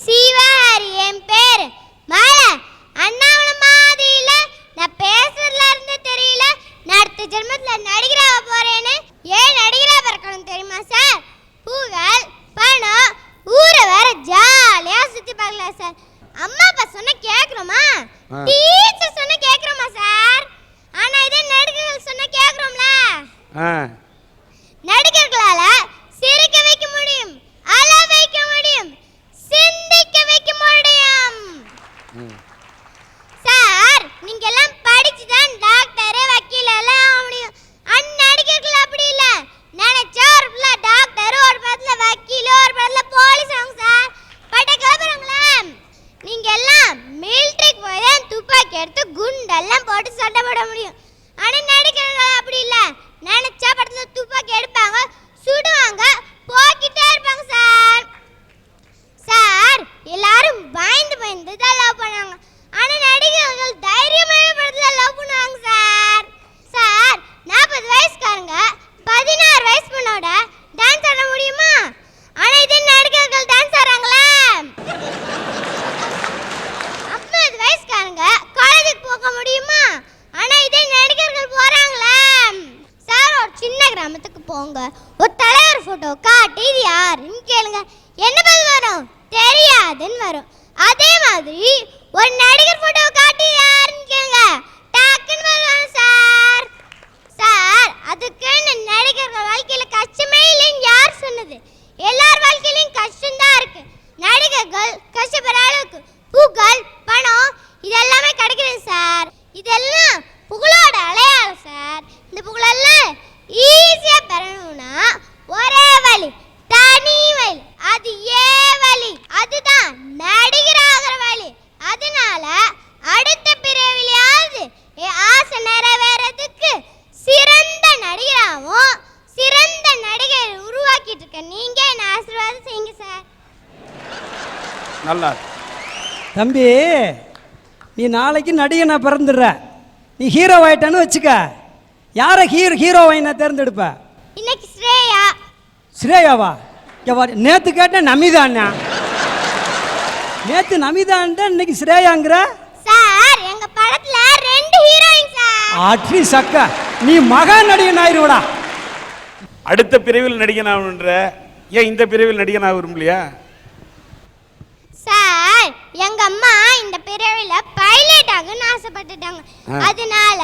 சிவஹரி என் பேர். மலை அண்ணாவள மாதிரில நான் பேசுறதுல இருந்து தெரியல. நான் அடுத்த ஜென்மத்துல நடிகராக போறேன்னு. ஏன் நடிகரா பிறக்கணும் தெரியுமா சார்? புகழ், பணம், ஊரை வேற ஜாலியா சுத்தி பார்க்கலாம் சார். அம்மா அப்பா சொன்ன கேக்குறோமா? டீச்சர் சொன்ன கேக்குறோமா சார்? ஆனா இதே நடிகர்கள் சொன்ன கேக்குறோம்ல? நடிகர்களால சிரிக்க வைக்க முடியும், அழ வைக்க முடியும், சிந்திக்க வைக்க முடியும். சார் நீங்க எல்லாம் படிச்சு தான் டாக்டர், வக்கீல் எல்லாம் ஆக முடியும். நடிகர்கள் அப்படி இல்ல. நினைச்சா ஒரு புள்ள டாக்டர், ஒரு படத்துல வக்கீல், ஒரு படத்துல போலீஸ் ஆகும் சார். பட்ட கிளம்புறாங்களே. நீங்க எல்லாம் மிலிட்டரிக்கு போய் தான் துப்பாக்கி எடுத்து குண்டெல்லாம் போட்டு சண்டை போட முடியும். ஆனா நடிகர்கள் அப்படி இல்ல. நினைச்சா படத்துல துப்பாக்கி எடுப்பாங்க, சுடுவாங்க, போக்கிட்டே இருப்பாங்க சார். சார் எல்லாரும் பயந்து பயந்து தான் லவ் பண்ணாங்க. ஆனா நடிகர்கள் தைரியமான படத்துல லவ் பண்ணுவாங்க சார். சார் 40 வயசுக்காரங்க 16 வயசு பொண்ணோட டான்ஸ் ஆட முடியுமா? ஆனா இதே நடிகர்கள் டான்ஸ் ஆடுறாங்களே. 50 வயசுக்காரங்க காலேஜுக்கு போக முடியுமா? ஆனா இதே நடிகர்கள் போறாங்களே. சார் ஒரு சின்ன கிராமத்துக்கு போங்க, ஒரு தலைவர் போட்டோ காட்டி இது யாருன்னு கேளுங்க, என்ன பதில் வரும்? தெரியாதுன்னு வரும். அதே மாதிரி ஒரு நடிகர் போட்டோ காட்டி யாருன்னு கேளுங்க, டக்குன்னு வருவாங்க சார். சார் அதுக்குன்னு நடிகர்கள் வாழ்க்கையில கஷ்டமே இல்லைன்னு யார் சொன்னது? எல்லார் வாழ்க்கையிலும் கஷ்டம் தான் இருக்கு. நடிகர்கள் கஷ்டப்படுற அளவுக்கு புகழ், பணம் இதெல்லாமே கிடைக்குது சார். இதெல்லாம் புகழோட அடையாளம் சார். இந்த புகழெல்லாம் ஈஸியா பெறணும்னா ஒரே வழி, தனி வழி, அது வழி, அதுதான் நடிகராகிற வழி. அதனால அடுத்த பிறவிலையாவது ஆசை நிறைவேறதுக்கு சிறந்த நடிகராகவும் சிறந்த நடிகரை உருவாக்கிட்டு இருக்க நீங்க என்ன ஆசீர்வாதம் செய்யுங்க சார். நல்லா தம்பி, நீ நாளைக்கு நடிகனை பிறந்துடுற, நீ ஹீரோ ஆயிட்டான்னு வச்சுக்க. யாரை ஹீரோவை நான் தேர்ந்தெடுப்ப? இன்னைக்கு ஸ்ரேயா. ஸ்ரேயாவா? நேத்து கேட்டேன் நமிதாண்ணா. நேத்து நமிதான்டா, இன்னைக்கு ஸ்ரேயாங்கிற சார். எங்க படத்துல 2 ஹீரோயின் சார். அட்லி சக்க, நீ மகா நடிகன் ஆயிருவடா. அடுத்த பிரிவில் நடிகன் ஆகணுன்ற, ஏன் இந்த பிரிவில் நடிகன் ஆக விரும்பலையா? சார் எங்க அம்மா இந்த பிறவில பைலட் ஆகணும்னு ஆசைப்பட்டுட்டாங்க. அதனால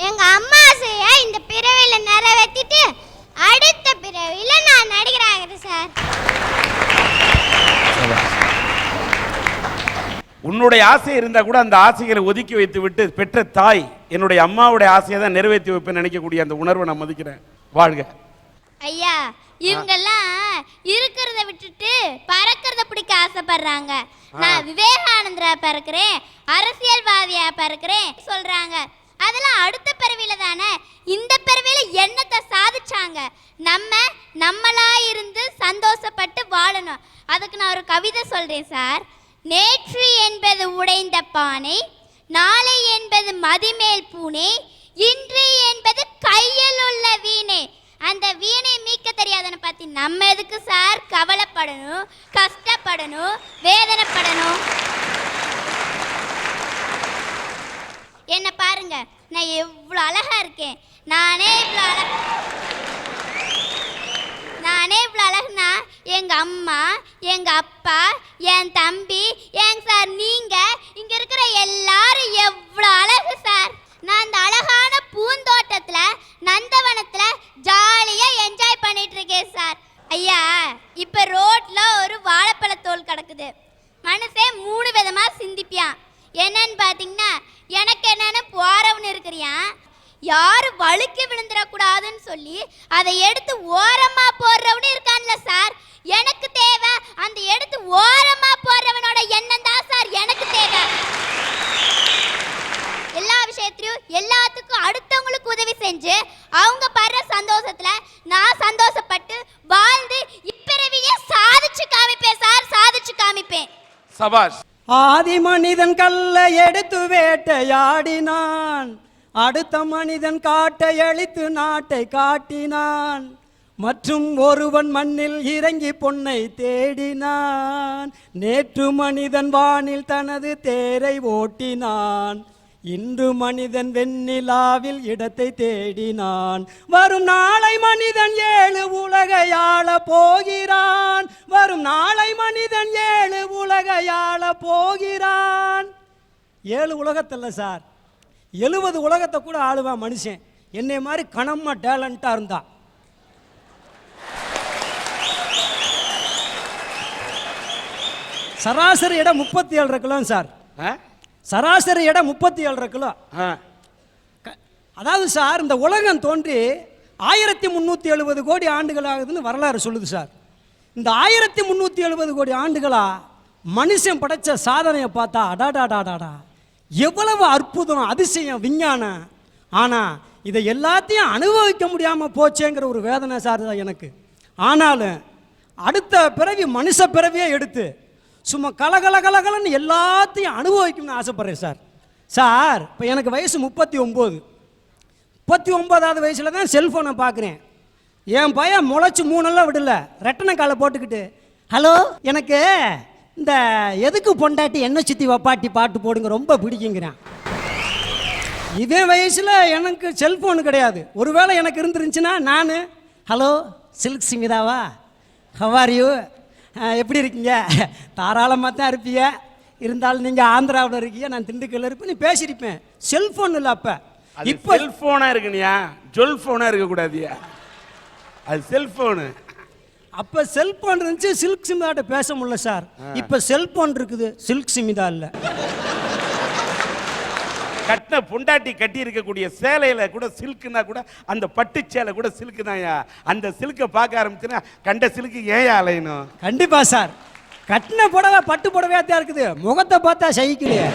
எங்க அம்மா ஆசைய இந்த பிறவில நிறைவேற்றிட்டு அடுத்த பிறவில நான் நடிகராகிறேன் சார். உன்னுடைய ஆசை இருந்தா கூட அந்த ஆசைகளை ஒதுக்கி வைத்து விட்டு பெற்ற தாய் என்னுடைய அம்மாவுடைய ஆசையை தான் நிறைவேற்றி வைப்பேன் நினைக்கக்கூடிய அந்த உணர்வை நான் மதிக்கிறேன். வாழ்க ஐயா. இவங்கெல்லாம் இருக்கிறத விட்டுட்டு பறக்கிறத பிடிக்க ஆசைப்படுறாங்க. நான் விவேகானந்தரா பறக்கிறேன், அரசியல்வாதியா பறக்கிறேன் சொல்றாங்க. அதெல்லாம் அடுத்த பிறவில தானே. இந்த பிறவில என்னத்தை சாதிச்சாங்க? நம்மளா இருந்து சந்தோஷப்பட்டு வாழணும். அதுக்கு நான் ஒரு கவிதை சொல்றேன் சார். நேற்று என்பது உடைந்த பானை, நாளை என்பது மதிமேல் பூனை, இன்று என்பது கையில் உள்ள வீணை. அந்த வீணை மீட்க தெரியாதன பத்தி நம்ம எதுக்கு சார் கவலைப்படணும், கஷ்டப்படணும், வேதனைப்படணும்? என்ன பாருங்க, நான் எவ்வளோ அழகா இருக்கேன். நானே இவ்வளோ அழகுனா எங்க அம்மா, எங்க அப்பா, என் தம்பி, ஏங்க சார் நீங்க இங்க இருக்கிற எல்லாரும் எவ்வளோ அழகு சார். நான் இந்த அழகான பூந்தோட்டத்துல நந்தவனத்துல ஜாலியா என்ஜாய் பண்ணிட்டு இருக்கேன் சார். ஐயா, இப்ப ரோட்ல ஒரு வாழைப்பழத்தோல் கிடக்குது. மனசே 3 விதமா சிந்திப்பியான். என்னன்னு பாத்தீங்கன்னா, எனக்கு என்னன்னு போறவன்னு இருக்கிறியா, யாரு வழுக்கி விழுந்துடக்கூடாதுன்னு சொல்லி அதை எடுத்து ஓரமா போடுறவனு இருக்கான்ல சார். எனக்கு தேவை அந்த எடுத்து ஓரமா போடுறவனோட எண்ணம் தான் சார் எனக்கு தேவை. எல்லா விஷயத்திலும் எல்லாத்துக்கும் அடுத்தவங்களுக்கு உதவி செஞ்சு அவங்க படுற சந்தோஷத்துல நான் சந்தோஷப்பட்டு வாழ்ந்து இப்பிறவியே சாதிச்சு காமிப்பேன் சார், சாதிச்சு காமிப்பேன். சபாஷ். ஆதி மனிதன் கல்லை எடுத்து வேட்டையாடினான், அடுத்த மனிதன் காட்டை அழித்து நாட்டை காட்டினான். மற்றும் ஒருவன் மண்ணில் இறங்கி பொன்னை தேடினான். நேற்று மனிதன் வானில் தனது தேரை ஓட்டினான். இன்று மனிதன் வெண்ணிலாவில் இடத்தை தேடினான். வரும் நாளை மனிதன் 7 உலகையாள போகிறான். வரும் நாளை மனிதன் 7 உலகையாள போகிறான். 7 உலகத்தில் சார், 70 உலகத்தை கூட ஆளுவான் மனுஷன். என்னை மாதிரி கனமா டேலண்டா இருந்தா. சராசரி இடம் 37 கிலோ சார். சராசரி இடம் 37 கிலோ. அதாவது சார், இந்த உலகம் தோன்றி 1370 கோடி ஆண்டுகள் ஆகுதுன்னு வரலாறு சொல்லுது சார். இந்த 1370 கோடி ஆண்டுகளா மனுஷன் படைச்ச சாதனையை பார்த்தா அடாடாடாடாடா, எவ்வளவு அற்புதம், அதிசயம், விஞ்ஞானம். ஆனால் இதை எல்லாத்தையும் அனுபவிக்க முடியாமல் போச்சேங்கிற ஒரு வேதனை சார் தான் எனக்கு. ஆனாலும் அடுத்த பிறவி மனுஷ பிறவியே எடுத்து சும்மா கலகலன்னு எல்லாத்தையும் அனுபவிக்கணும்னு ஆசைப்பட்றேன் சார். சார், இப்போ எனக்கு வயசு 39. 39வது வயசில் தான் செல்ஃபோனை பார்க்குறேன். என் பையன் முளைச்சி 3 நாளாக விடல, ரெட்டனை காலை போட்டுக்கிட்டு, ஹலோ எனக்கு இந்த எதுக்கு பொண்டாட்டி என்ன சுற்றி வப்பாட்டி பாட்டு போடுங்க ரொம்ப பிடிக்குங்கிறான். இதே வயசில் எனக்கு செல்ஃபோனு கிடையாது. ஒருவேளை எனக்கு இருந்துருந்துச்சுன்னா நான், ஹலோ சில்க் சிமிதாவா, ஹவ் ஆர் யூ, எப்படி இருக்கீங்க, தாராளமாக தான் இருப்பீங்க, இருந்தாலும் நீங்கள் ஆந்திராவில் இருக்கீங்க, நான் திண்டுக்கல்ல இருப்பேன், நீ பேசியிருப்பேன். செல்ஃபோன் இல்லை அப்போ. இப்போ செல்ஃபோனாக இருக்குனியா, ஜொல்ஃபோனாக இருக்கக்கூடாதியா, அது செல்ஃபோனு. அப்போ செல்ஃபோன் இருந்துச்சு, சில்க் சிமிதாட்ட பேச முடியல சார். இப்போ செல்ஃபோன் இருக்குது, சில்க் சிமிதா இல்லை. கட்டின பொண்டாட்டி கட்டி இருக்கக்கூடிய சேலையில கூட சில்க்குனா கூட அந்த பட்டு சேலை கூட சில்க்கு தான்யா. அந்த சில்கை பார்க்க ஆரம்பிச்சுன்னா கண்ட சில்க்கு ஏன் அலையணும்? கண்டிப்பா சார். கட்டின புடவை பட்டு புடவையா தான் இருக்குது, முகத்தை பார்த்தா சகிக்கலையே.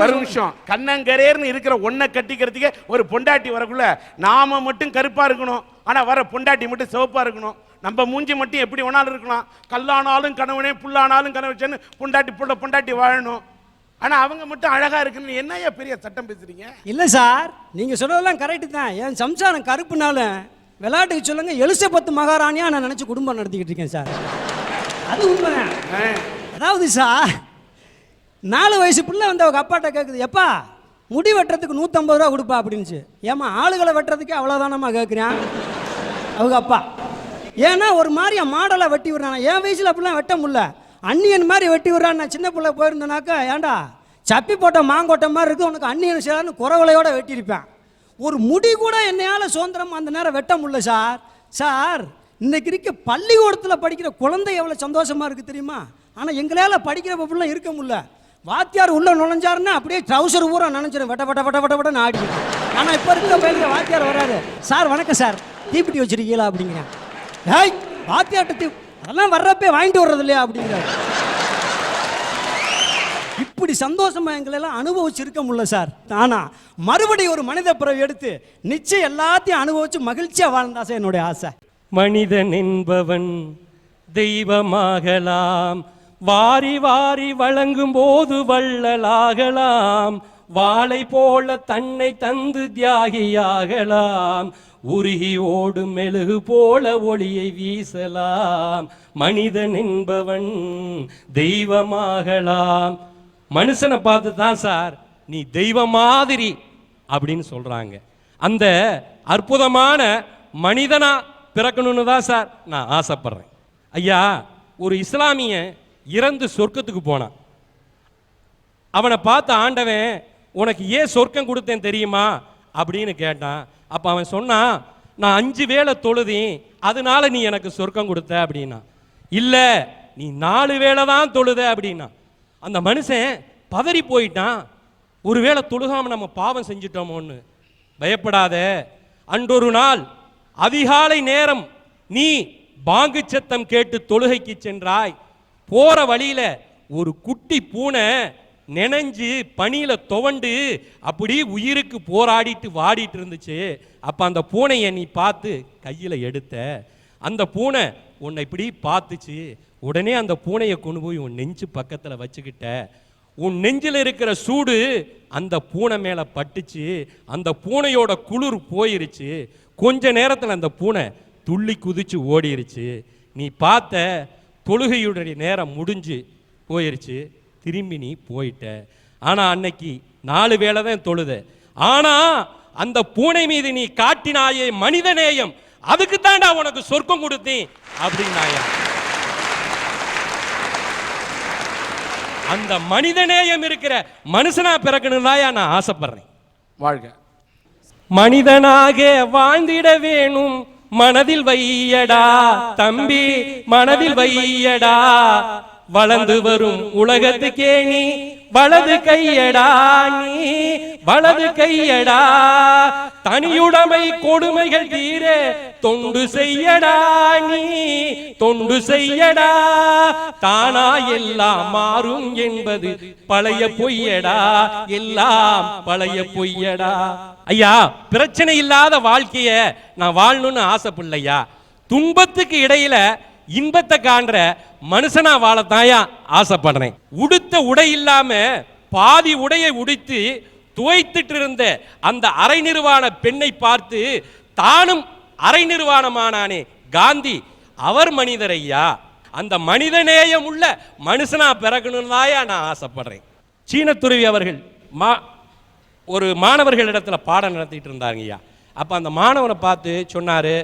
ஒரு நிமிஷம், கண்ணங்கரேர்னு இருக்கிற ஒன்ன கட்டிக்கிறதுக்கே ஒரு பொண்டாட்டி வரக்குள்ள நாம மட்டும் கருப்பா இருக்கணும், ஆனா வர பொண்டாட்டி மட்டும் சிவப்பா இருக்கணும். நம்ம மூஞ்சி மட்டும் எப்படி வேணாலும் இருக்கலாம், கல்லானாலும் கணவனே புல்லானாலும் கணவன் பொண்டாட்டி பொண்டாட்டி வாழணும். ஆனா அவங்க மட்டும் அழகா இருக்குன்னு என்னையா பெரிய சட்டம் பேசுறீங்க? இல்ல சார், நீங்க சொல்றதெல்லாம் கரெக்டு தான். என் சம்சாரம் கருப்புனாலும் விளையாட்டுக்கு சொல்லுங்க எலிசபெத் மகாராணியா நான் நினைச்சு குடும்பம் நடத்திக்கிட்டு இருக்கேன் சார். அது உண்மைதான். அதாவது சார், 4 வயசு பிள்ளை வந்து அவங்க அப்பாட்ட கேட்குது, எப்பா முடி வெட்டுறதுக்கு 150 ரூபா கொடுப்பா அப்படின்ச்சு. ஏமா ஆளுகளை வெட்டுறதுக்கே அவ்வளோதானம்மா கேட்குறேன் அவங்க அப்பா. ஏன்னா ஒரு மாதிரியா மாடலாக வெட்டி விடுறான். என் வயசில் அப்படிலாம் வெட்ட முடியல, அன்னியன் மாதிரி வெட்டி விடுறான். நான் சின்ன பிள்ளை போயிருந்தேனாக்கா, ஏன்டா சப்பி போட்ட மாங்கோட்டை மாதிரி இருக்குது உனக்கு அன்னியன் சேரான்னு குறவலையோட வெட்டியிருப்பேன். ஒரு முடி கூட என்னையால் சுதந்திரமாக அந்த நேரம் வெட்ட முடியல சார். சார், இன்னைக்கு இருக்க பள்ளிக்கூடத்தில் படிக்கிற குழந்தை எவ்வளோ சந்தோஷமாக இருக்குது தெரியுமா? ஆனால் எங்களால் படிக்கிற பப்பிலாம் இருக்க முடியல. வாத்தியார் உள்ள நுழைஞ்சாருன்னா அப்படியே ட்ரௌசர் ஊரா நினைச்சிடும், வெட்ட வெட்ட வெட்ட வெட்ட வெட்டன்னு ஆடி. ஆனால் இப்போ இருக்க பையன் வாத்தியார் வராது, சார் வணக்கம் சார் தீப்பிட்டி வச்சிருக்கீங்களா அப்படிங்கிறேன். ஏய் வாத்தியாட்ட அதெல்லாம் வர்றப்பே வாங்கிட்டு வர்றது இல்லையா அப்படிங்கிறார். இப்படி சந்தோஷமா எங்களெல்லாம் அனுபவிச்சிருக்க முடியல சார். ஆனா மறுபடியும் ஒரு மனித பிறவி எடுத்து நிச்சயம் எல்லாத்தையும் அனுபவிச்சு மகிழ்ச்சியா வாழ்ந்தா சார் என்னுடைய ஆசை. மனிதன் என்பவன் தெய்வமாகலாம், வாரி வாரி வழங்கும் போது வள்ளலாகலாம், வாளை போல தன்னை தந்து தியாகியாகலாம், உருகி ஓடும் மெழுகு போல ஒளியை வீசலாம். மனிதன் என்பவன் தெய்வமாகலாம். மனுஷனை பார்த்து தான் சார் நீ தெய்வம் மாதிரி அப்படின்னு சொல்றாங்க. அந்த அற்புதமான மனிதனா பிறக்கணும்னு தான் சார் நான் ஆசைப்படுறேன். ஐயா, ஒரு இஸ்லாமிய இறந்து சொர்க்கத்துக்கு போனான். அவனை பார்த்த ஆண்டவன், உனக்கு ஏன் சொர்க்கம் கொடுத்தேன் தெரியுமா அப்படின்னு கேட்டான். அப்போ அவன் சொன்னான், நான் 5 வேளை தொழுதேன், அதனால நீ எனக்கு சொர்க்கம் கொடுத்த அப்படின்னா. இல்லை, நீ 4 வேளை தான் தொழுத அப்படின்னா. அந்த மனுஷன் பதறி போயிட்டான். ஒருவேளை தொழுகாம நம்ம பாவம் செஞ்சிட்டோமோன்னு. பயப்படாத, அன்றொரு நாள் அதிகாலை நேரம் நீ பாங்கு சத்தம் கேட்டு தொழுகைக்கு சென்றாய். போற வழியில ஒரு குட்டி பூனை நெனைஞ்சு பனியில துவண்டு அப்படி உயிருக்கு போராடிட்டு வாடிட்டு இருந்துச்சு. அப்ப அந்த பூனையை நீ பார்த்து கையில எடுத்த. அந்த பூனை உன்னை இப்படி பார்த்துச்சு. உடனே அந்த பூனையை கொண்டு போய் உன் நெஞ்சு பக்கத்துல வச்சுக்கிட்ட. உன் நெஞ்சில் இருக்கிற சூடு அந்த பூனை மேலே பட்டுச்சு, அந்த பூனையோட குளிர் போயிருச்சு, கொஞ்ச நேரத்தில் அந்த பூனை துள்ளி குதிச்சு ஓடிருச்சு. நீ பார்த்த தொழுகையுடைய நேரம் முடிஞ்சு போயிருச்சு, திரும்பி நீ போயிட்ட. ஆனால் அன்னைக்கு 4 வேளை தான் தொழுத. ஆனால் அந்த பூனை மீது நீ காட்டினாயே மனிதநேயம், அதுக்கு தான்டா உனக்கு சொர்க்கம் கொடுத்தேன் அப்படின்னாயா. அந்த மனிதநேயம் இருக்கிற மனுஷனா பிறக்கணும் தாயா நான் ஆசைப்படுறேன். வாழ்க. மனிதனாக வாழ்ந்திட வேணும், மனதில் வையடா தம்பி, மனதில் வையடா. வளர்ந்து வரும் உலகத்துக்கே நீ வலது கையடா, நீ வலது கையடா. தனியுடைமை கொடுமைகள் தீர தொண்டு செய்யடா, நீ தொண்டு செய்யடா. தானா எல்லாம் மாறும் என்பது பழைய பொய்யடா, எல்லாம் பழைய பொய்யடா. ஐயா, பிரச்சனை இல்லாத வாழ்க்கைய நான் வாழணும்னு ஆசைப்படலையா. துன்பத்துக்கு இடையில இன்பத்தை காண்ற மனுஷனா வாழத்தாயா ஆசைப்படுறேன். உடுத்த உடை இல்லாம பாதி உடையை உடுத்தி துவைத்துட்டு இருந்த அந்த அரை நிர்வாண பெண்ணை பார்த்து தானும் அரை நிர்வாணமானானே காந்தி, அவர் மனிதர் ஐயா. அந்த மனிதநேயம் உள்ள மனுஷனா பிறக்கணும் தாயா நான் ஆசைப்படுறேன். சீனத்துருவி அவர்கள் ஒரு மாணவர்களிடத்துல பாடம் நடத்திட்டு இருந்தாங்க ஐயா. அப்ப அந்த மாணவனை பார்த்து சொன்னாரு,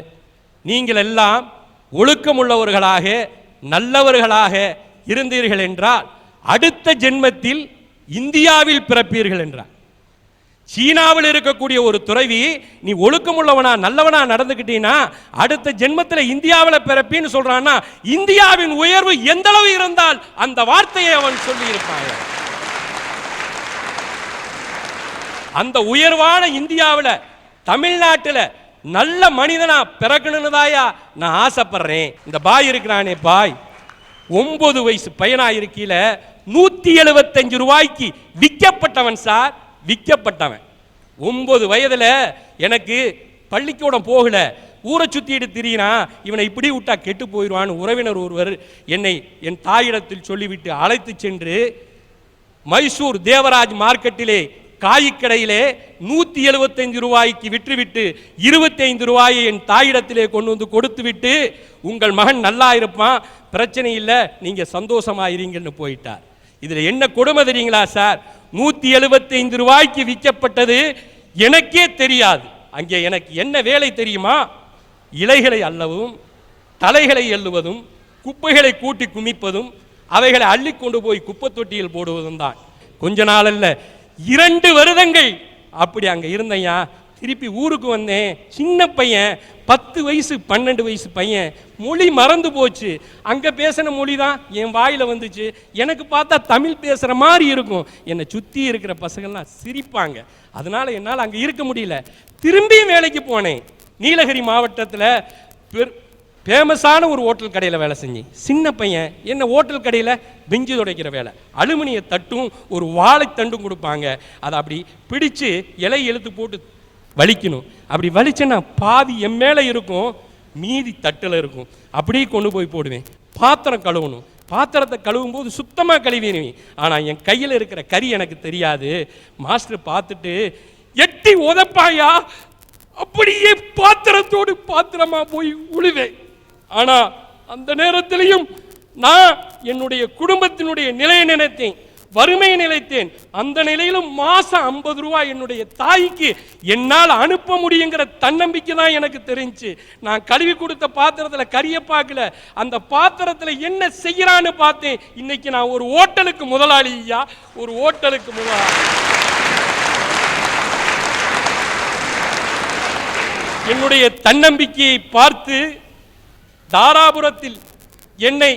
நீங்கள் எல்லாம் ஒழுக்கமுள்ளவர்களாக நல்லவர்களாக இருந்தீர்கள் என்றால் அடுத்த ஜென்மத்தில் இந்தியாவில் பிறப்பீர்கள் என்றார். சீனாவில் இருக்கக்கூடிய ஒரு துறவி, நீ ஒழுக்கமுள்ளவனா நல்லவனா நடந்துக்கிட்டீன்னா அடுத்த ஜென்மத்தில் இந்தியாவில் பிறப்பின்னு சொல்றான்னா இந்தியாவின் உயர்வு எந்த அளவு இருந்தால் அந்த வார்த்தையை அவன் சொல்லி இருப்பான். அந்த உயர்வான இந்தியாவில் தமிழ்நாட்டில் நல்ல மனிதனா பிறக்கணும்னு தாயா நான் ஆசைப்படுறேன். இந்த பாய் இருக்கிறானே பாய், 9 வயசு பையனா இருக்கையில 175 ரூபாய்க்கு விற்கப்பட்டவன் சார், விற்கப்பட்டவன். 9 வயதுல எனக்கு பள்ளிக்கூடம் போகல, ஊரை சுத்திட்டு திரியினா, இவனை இப்படி விட்டா கெட்டு போயிடுவான்னு உறவினர் ஒருவர் என்னை என் தாயிடத்தில் சொல்லிவிட்டு அழைத்து சென்று மைசூர் தேவராஜ் மார்க்கெட்டிலே காய்கடையிலே 175 ரூபாய்க்கு விற்றுவிட்டு 25 ரூபாயை என் தாயிடத்திலே கொண்டு வந்து கொடுத்து விட்டு, உங்கள் மகன் நல்லா இருப்பான், பிரச்சனை இல்லை, நீங்க சந்தோஷமாயிருங்கன்னு போயிட்டார். இதுல என்ன கொடுமை தெரியுங்களா சார்? 175 ரூபாய்க்கு விற்கப்பட்டது எனக்கே தெரியாது. அங்கே எனக்கு என்ன வேலை தெரியுமா? இலைகளை அள்ளவும், தலைகளை எள்ளுவதும், குப்பைகளை கூட்டி குமிப்பதும், அவைகளை அள்ளி கொண்டு போய் குப்பை தொட்டியில் போடுவதும் தான். கொஞ்ச நாள் அல்ல, 2 வருடங்கள் அப்படி அங்க இருந்தையா. திருப்பி ஊருக்கு வந்தேன். சின்ன பையன், 10 வயசு 12 வயசு பையன், மொழி மறந்து போச்சு. அங்க பேசின மொழி தான் என் வாயில வந்துச்சு. எனக்கு பார்த்தா தமிழ் பேசுற மாதிரி இருக்கும். என்னை சுத்தி இருக்கிற பசங்கள்லாம் சிரிப்பாங்க. அதனால என்னால் அங்க இருக்க முடியல. திரும்பியும் வேலைக்கு போனேன். நீலகிரி மாவட்டத்தில் ஃபேமஸான ஒரு ஹோட்டல் கடையில் வேலை செஞ்சேன். சின்ன பையன், என்ன ஹோட்டல் கடையில் பெஞ்சு துடைக்கிற வேலை. அலுமினிய தட்டும் ஒரு வாழைத்தண்டும் கொடுப்பாங்க. அதை அப்படி பிடிச்சு இலை இழுத்து போட்டு வலிக்கணும். அப்படி வலிச்சேன்னா பாதி என் மேலே இருக்கும், மீதி தட்டில் இருக்கும். அப்படியே கொண்டு போய் போடுவேன். பாத்திரம் கழுவணும். பாத்திரத்தை கழுவும் போது சுத்தமாக கழுவிடுவேன். ஆனால் என் கையில் இருக்கிற கறி எனக்கு தெரியாது. மாஸ்டர் பார்த்துட்டு எட்டி உதப்பாயா, அப்படியே பாத்திரத்தோடு பாத்திரமா போய் உழுவேன். ஆனா அந்த நேரத்திலையும் நான் என்னுடைய குடும்பத்தினுடைய நிலையை நினைத்தேன், வறுமையை நினைத்தேன். அந்த நிலையிலும் மாசம் 50 ரூபாய் என்னுடைய தாய்க்கு என்னால் அனுப்ப முடியுங்கிற தன்னம்பிக்கை தான் எனக்கு தெரிஞ்சு. நான் கழுவி கொடுத்த பாத்திரத்தில் கறியை பார்க்கல, அந்த பாத்திரத்தில் என்ன செய்யறான்னு பார்த்தேன். இன்னைக்கு நான் ஒரு ஹோட்டலுக்கு முதலாளி ஐயா, ஒரு ஹோட்டலுக்கு முதலாளி. என்னுடைய தன்னம்பிக்கையை பார்த்து தாராபுரத்தில் என்னை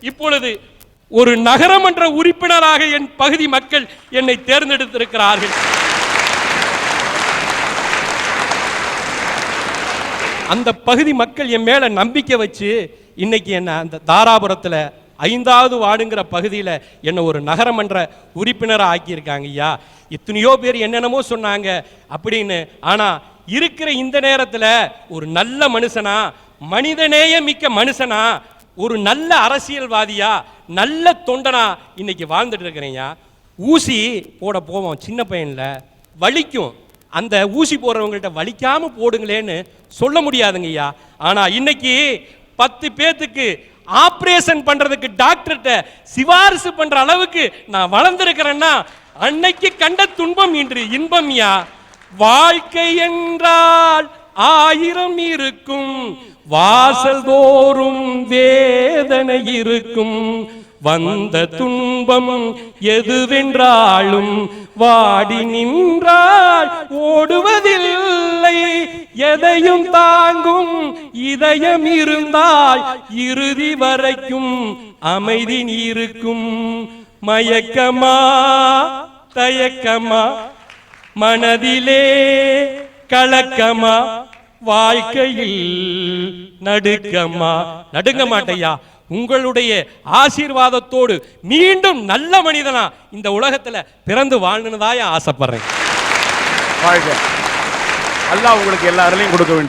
இப்பொழுது ஒரு நகரமன்ற உறுப்பினராக என் பகுதி மக்கள் என்னை தேர்ந்தெடுத்திருக்கிறார்கள். அந்த பகுதி மக்கள் என் மேல நம்பிக்கை வச்சு இன்னைக்கு என்ன அந்த தாராபுரத்தில் 5வது வார்டுங்கிற பகுதியில் என்ன ஒரு நகரமன்ற உறுப்பினராக ஆக்கியிருக்காங்க ஐயா. எத்தனையோ பேர் என்னென்னமோ சொன்னாங்க அப்படின்னு. ஆனா இருக்கிற இந்த நேரத்தில் ஒரு நல்ல மனுஷனா, மனிதநேய மிக்க மனுஷனா, ஒரு நல்ல அரசியல்வாதியா, நல்ல தொண்டனா இன்னைக்கு வாழ்ந்துட்டு இருக்கிறேன். ஊசி போட போவோம் சின்ன பையன்ல, வலிக்கும். அந்த ஊசி போடுறவங்கள்ட்ட வலிக்காம போடுங்களேன்னு சொல்ல முடியாதுங்க ஐயா. ஆனா இன்னைக்கு 10 பேத்துக்கு ஆபரேஷன் பண்றதுக்கு டாக்டர்கிட்ட சிபாரிசு பண்ற அளவுக்கு நான் வளர்ந்திருக்கிறேன்னா அன்னைக்கு கண்ட துன்பம் இன்று இன்பம் யா. வாழ்க்கை என்றால் 1000 இருக்கும், வாசல் தோறும் வேதனை இருக்கும். வந்த துன்பம் எதுவென்றாலும் வாடி நின்றால் ஓடுவதில்லை. எதையும் தாங்கும் இதயம் இருந்தால் இறுதி வரைக்கும் அமைதி இருக்கும். மயக்கமா தயக்கமா மனதிலே கலக்கமா வாழ்க்கையில் நடுக்கமா? நடுங்க மாட்டையா. உங்களுடைய ஆசீர்வாதத்தோடு மீண்டும் நல்ல மனிதனா இந்த உலகத்துல பிறந்து வாழ்ந்துதான் ஆசைப்படுறேன். வாழ்க. அல்லாஹ் உங்களுக்கு எல்லா அருளையும் கொடுக்க வேண்டும்.